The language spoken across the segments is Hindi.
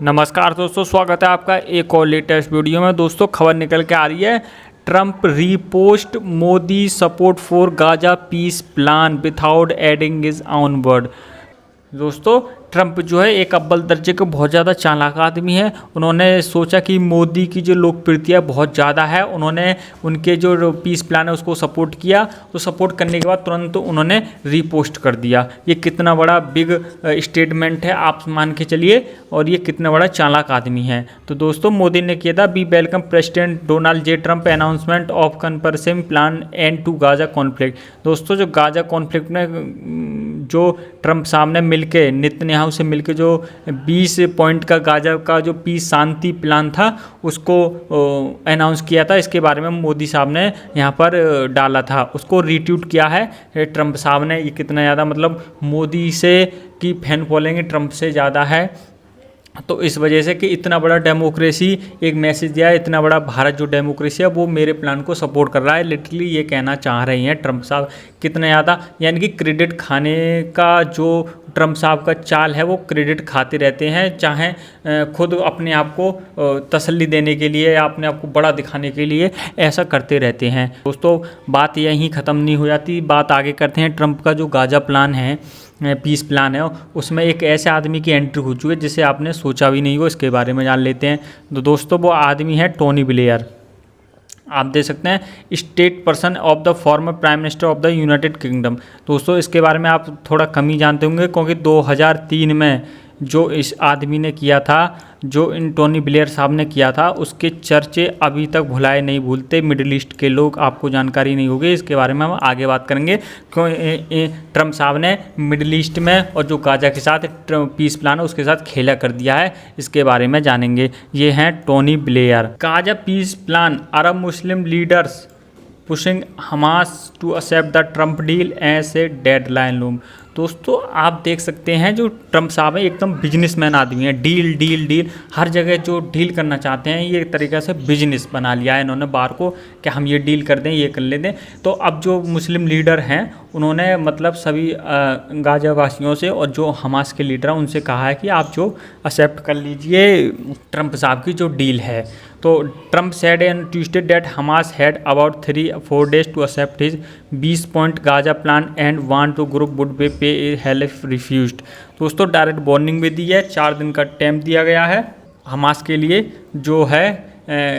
नमस्कार दोस्तों, स्वागत है आपका एक और लेटेस्ट वीडियो में। दोस्तों खबर निकल के आ रही है, Trump repost Modi support for Gaza peace plan without adding is on word. दोस्तों ट्रंप जो है एक अव्वल दर्जे के बहुत ज़्यादा चालाक आदमी है। उन्होंने सोचा कि मोदी की जो लोकप्रियता बहुत ज़्यादा है, उन्होंने उनके जो पीस प्लान है उसको सपोर्ट किया। तो सपोर्ट करने के बाद तुरंत उन्होंने रीपोस्ट कर दिया। ये कितना बड़ा बिग स्टेटमेंट है आप मान के चलिए, और ये कितना बड़ा चालाक आदमी है। तो दोस्तों मोदी ने किया था, we welcome president Donald J Trump announcement of comprehensive plan end to Gaza conflict. दोस्तों जो गाजा कॉन्फ्लिक्ट में जो ट्रंप साहब ने मिलके नेतन्याहू से मिलके जो 20 पॉइंट का गाजा का जो पीस शांति प्लान था उसको अनाउंस किया था, इसके बारे में मोदी साहब ने यहाँ पर डाला था, उसको रीट्वीट किया है ट्रंप साहब ने। ये कितना ज़्यादा मतलब मोदी से की फैन फॉलोइंग ट्रंप से ज़्यादा है। तो इस वजह से कि इतना बड़ा डेमोक्रेसी एक मैसेज दिया है, इतना बड़ा भारत जो डेमोक्रेसी है वो मेरे प्लान को सपोर्ट कर रहा है, लिटरली ये कहना चाह रहे हैं ट्रंप साहब। कितना ज़्यादा यानी कि क्रेडिट खाने का जो ट्रंप साहब का चाल है वो क्रेडिट खाते रहते हैं, चाहे खुद अपने आप को तसल्ली देने के लिए या अपने आप को बड़ा दिखाने के लिए ऐसा करते रहते हैं। दोस्तों बात यहीं ख़त्म नहीं हो जाती, बात आगे करते हैं। ट्रंप का जो गाजा प्लान है, पीस प्लान है, उसमें एक ऐसे आदमी की एंट्री हो चुकी है जिसे आपने सोचा भी नहीं हो, इसके बारे में जान लेते हैं। तो दोस्तों वो आदमी है टोनी ब्लेयर। आप देख सकते हैं state person of the former prime minister of the United kingdom. दोस्तों इसके बारे में आप थोड़ा कम ही जानते होंगे, क्योंकि 2003 में जो इस आदमी ने किया था, जो इन टोनी ब्लेयर साहब ने किया था, उसके चर्चे अभी तक भुलाए नहीं भूलते मिडिल ईस्ट के लोग। आपको जानकारी नहीं होगी, इसके बारे में हम आगे बात करेंगे क्यों ट्रंप साहब ने मिडिल ईस्ट में और जो गाजा के साथ पीस प्लान है उसके साथ खेला कर दिया है, इसके बारे में जानेंगे। ये हैं Tony Blair. Gaza peace plan, Arab Muslim leaders pushing Hamas to accept the Trump deal as a deadline loom. दोस्तों आप देख सकते हैं जो ट्रंप साहब है एकदम बिजनेसमैन आदमी है, डील डील डील हर जगह जो डील करना चाहते हैं ये एक तरीक़े से बिजनेस बना लिया है इन्होंने बाहर को कि हम ये डील कर दें, ये कर लेते हैं। तो अब जो मुस्लिम लीडर हैं उन्होंने मतलब सभी गाजा वासियों से और जो हमास के लीडर हैं उनसे कहा है कि आप जो एक्सेप्ट कर लीजिए ट्रंप साहब की जो डील है। तो Trump said on Tuesday that Hamas had about 3-4 days to accept his 20 point Gaza plan and want to group would be pay hell refused. दोस्तों डायरेक्ट वार्निंग भी दी है, 4 दिन का टाइम दिया गया है हमास के लिए, जो है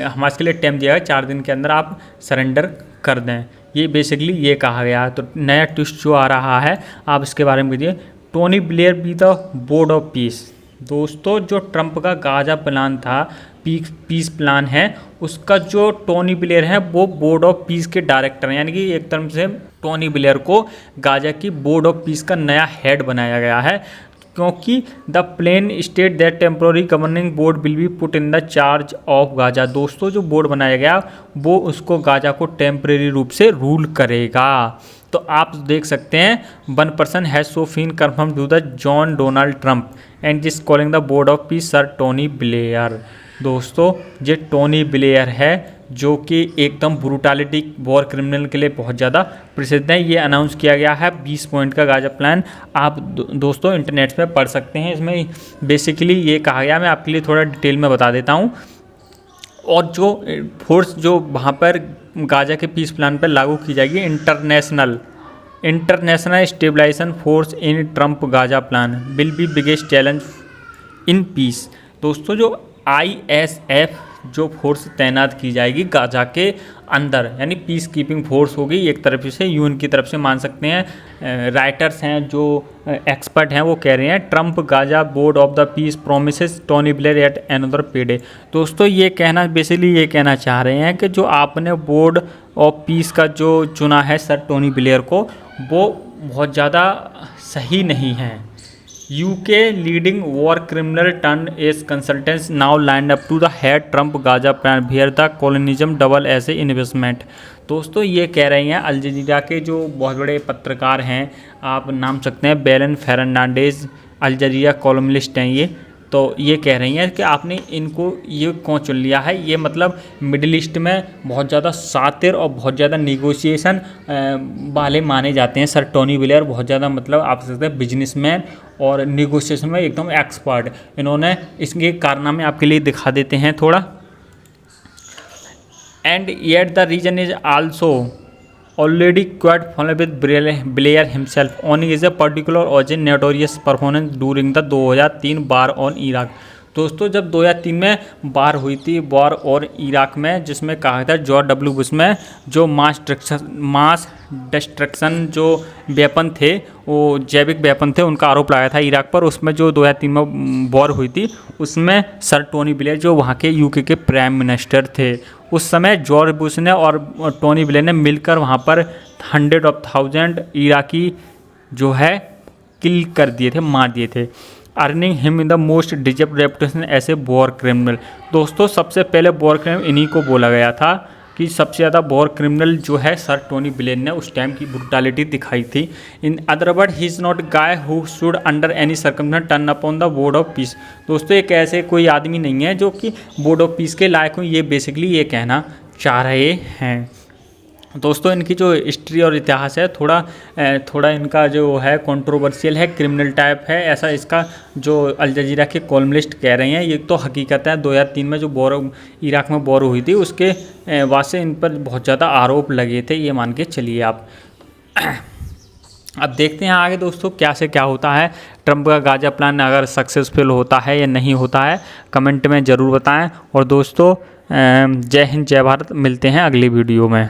हमास के लिए टाइम दिया है 4 दिन के अंदर आप सरेंडर कर दें। ये बेसिकली ये कहा गया है। तो नया ट्विस्ट जो आ रहा है आप इसके बारे में बताइए। Tony Blair be the board of peace. दोस्तों जो ट्रंप का गाजा प्लान था, पीस प्लान है, उसका जो टोनी ब्लेयर है वो बोर्ड ऑफ पीस के डायरेक्टर हैं, यानी कि एक तरह से टोनी ब्लेयर को गाजा की बोर्ड ऑफ पीस का नया हेड बनाया गया है, क्योंकि the plan state that temporary governing board will be put in the charge of Gaza. दोस्तों जो बोर्ड बनाया गया वो उसको गाजा को टेम्प्रेरी रूप से रूल करेगा। तो आप देख सकते हैं 1 person has so been confirmed to the John Donald Trump and जिस calling the board of peace sir Tony Blair. दोस्तों ये टोनी ब्लेयर है जो कि एकदम ब्रूटैलिटी वॉर क्रिमिनल के लिए बहुत ज़्यादा प्रसिद्ध है। ये अनाउंस किया गया है 20 पॉइंट का गाजा प्लान, आप दोस्तों इंटरनेट पे पढ़ सकते हैं। इसमें बेसिकली ये कहा गया, मैं आपके लिए थोड़ा डिटेल में बता देता हूँ। और जो फोर्स जो वहाँ पर गाजा के पीस प्लान पर लागू की जाएगी, international stabilisation force in Trump Gaza plan will be biggest challenge in peace. दोस्तों जो ISF जो फोर्स तैनात की जाएगी गाजा के अंदर, यानी पीस कीपिंग फोर्स होगी, एक तरफ से यूएन की तरफ से मान सकते हैं। राइटर्स हैं जो एक्सपर्ट हैं वो कह रहे हैं Trump Gaza board of the peace promises Tony Blair at another payday. दोस्तों ये कहना बेसिकली ये कहना चाह रहे हैं कि जो आपने बोर्ड ऑफ पीस का जो चुना है सर टोनी ब्लेयर को, वो बहुत ज़्यादा सही नहीं है। UK leading war criminal turn as consultants now lined up to the head Trump Gaza plan where the colonialism double as a investment. दोस्तों ये कह रहे हैं अल जजीरा के जो बहुत बड़े पत्रकार हैं, आप नाम सकते हैं बेलन फर्नांडेज, अल जजीरा कॉलमनिस्ट हैं ये। तो ये कह रही हैं कि आपने इनको ये क्यों चुन लिया है। ये मतलब मिडिल ईस्ट में बहुत ज़्यादा शातिर और बहुत ज़्यादा निगोशिएशन वाले माने जाते हैं। सर टोनी ब्लेयर बहुत ज़्यादा मतलब आप सकते हैं बिजनेसमैन और निगोशिएशन में एकदम एक्सपर्ट। इन्होंने इसके कारनामे आपके लिए दिखा देते हैं थोड़ा। And yet the reason is also already quite familiar with Blair himself owning is a particular origin notorious performance during the 2003 war on Iraq। दोस्तों जब 2003 में वार हुई थी वॉर और इराक में, जिसमें कहा था जॉर्ज डब्ल्यू बुश में जो मास डिस्ट्रक्शन जो वेपन थे वो जैविक वेपन थे उनका आरोप लगाया था इराक पर। उसमें जो 2003 में वॉर हुई थी उसमें सर टोनी ब्लेयर जो वहाँ के यूके के प्राइम मिनिस्टर थे उस समय जॉर्ज बुश ने और टोनी ब्लेयर ने मिलकर वहाँ पर 100,000 इराकी जो है किल कर दिए थे, मार दिए थे, earning him in the most deserve reputation as a war criminal. दोस्तों सबसे पहले वॉर क्रिमिनल इन्हीं को बोला गया था कि सबसे ज़्यादा वॉर क्रिमिनल जो है सर टोनी ब्लेयर ने उस टाइम की ब्रुटैलिटी दिखाई थी। In other word he is not guy who should under any circumstance turn upon the board of peace. दोस्तों एक ऐसे कोई आदमी नहीं है जो कि बोर्ड ऑफ पीस के लायक हो, ये बेसिकली ये कहना चाह रहे हैं। दोस्तों इनकी जो हिस्ट्री और इतिहास है थोड़ा इनका जो है कंट्रोवर्शियल है, क्रिमिनल टाइप है, ऐसा इसका जो अल जजीरा के कॉलमलिस्ट कह रहे हैं। ये तो हकीकत है 2003 में जो इराक में वॉर हुई थी उसके बाद से इन पर बहुत ज़्यादा आरोप लगे थे, ये मान के चलिए आप। अब देखते हैं आगे दोस्तों क्या से क्या होता है। ट्रंप का गाजा प्लान अगर सक्सेसफुल होता है या नहीं होता है कमेंट में ज़रूर बताएं। और दोस्तों जय हिंद जय भारत, मिलते हैं अगली वीडियो में।